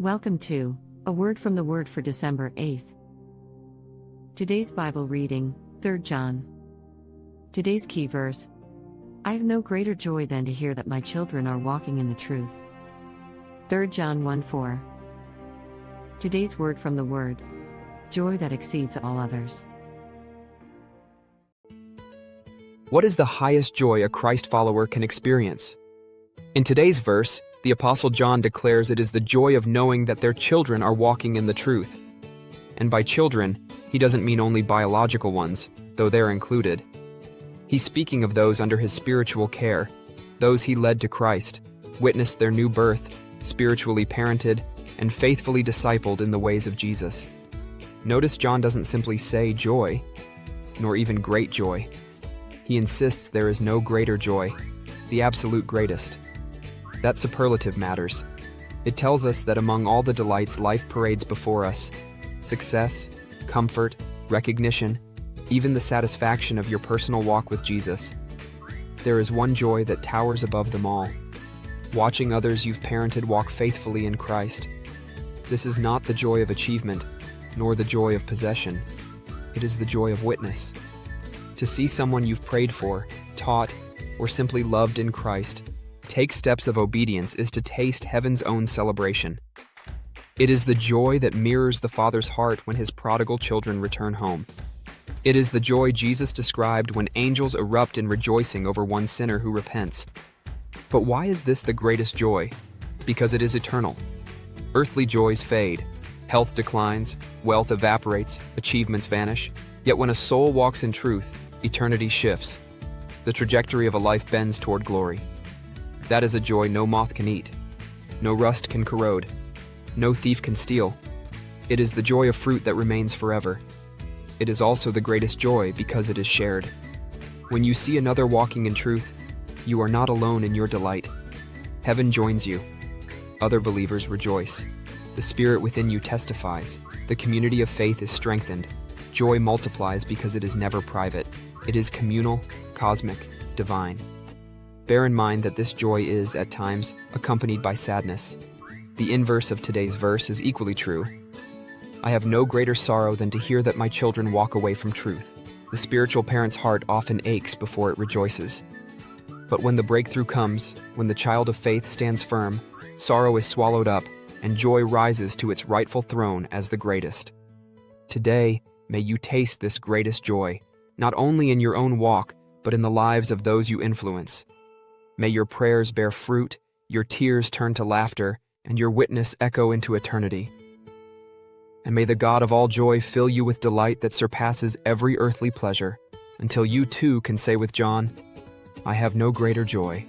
Welcome to A Word from the Word for December 8th. Today's Bible reading, 3 John. Today's key verse: I have no greater joy than to hear that my children are walking in the truth. 3 John 1:4. Today's word from the Word: joy that exceeds all others. What is the highest joy a Christ follower can experience? In today's verse, the Apostle John declares it is the joy of knowing that their children are walking in the truth. And by children, he doesn't mean only biological ones, though they're included. He's speaking of those under his spiritual care, those he led to Christ, witnessed their new birth, spiritually parented, and faithfully discipled in the ways of Jesus. Notice John doesn't simply say joy, nor even great joy. He insists there is no greater joy, the absolute greatest. That superlative matters. It tells us that among all the delights life parades before us, success, comfort, recognition, even the satisfaction of your personal walk with Jesus, there is one joy that towers above them all: watching others you've parented walk faithfully in Christ. This is not the joy of achievement, nor the joy of possession. It is the joy of witness. To see someone you've prayed for, taught, or simply loved in Christ take steps of obedience is to taste heaven's own celebration. It is the joy that mirrors the Father's heart when his prodigal children return home. It is the joy Jesus described when angels erupt in rejoicing over one sinner who repents. But why is this the greatest joy? Because it is eternal. Earthly joys fade, health declines, wealth evaporates, achievements vanish. Yet when a soul walks in truth, eternity shifts. The trajectory of a life bends toward glory. That is a joy no moth can eat, no rust can corrode, no thief can steal. It is the joy of fruit that remains forever. It is also the greatest joy because it is shared. When you see another walking in truth, you are not alone in your delight. Heaven joins you. Other believers rejoice. The Spirit within you testifies. The community of faith is strengthened. Joy multiplies because it is never private. It is communal, cosmic, divine. Bear in mind that this joy is, at times, accompanied by sadness. The inverse of today's verse is equally true. I have no greater sorrow than to hear that my children walk away from truth. The spiritual parent's heart often aches before it rejoices. But when the breakthrough comes, when the child of faith stands firm, sorrow is swallowed up, and joy rises to its rightful throne as the greatest. Today, may you taste this greatest joy, not only in your own walk, but in the lives of those you influence. May your prayers bear fruit, your tears turn to laughter, and your witness echo into eternity. And may the God of all joy fill you with delight that surpasses every earthly pleasure, until you too can say with John, I have no greater joy.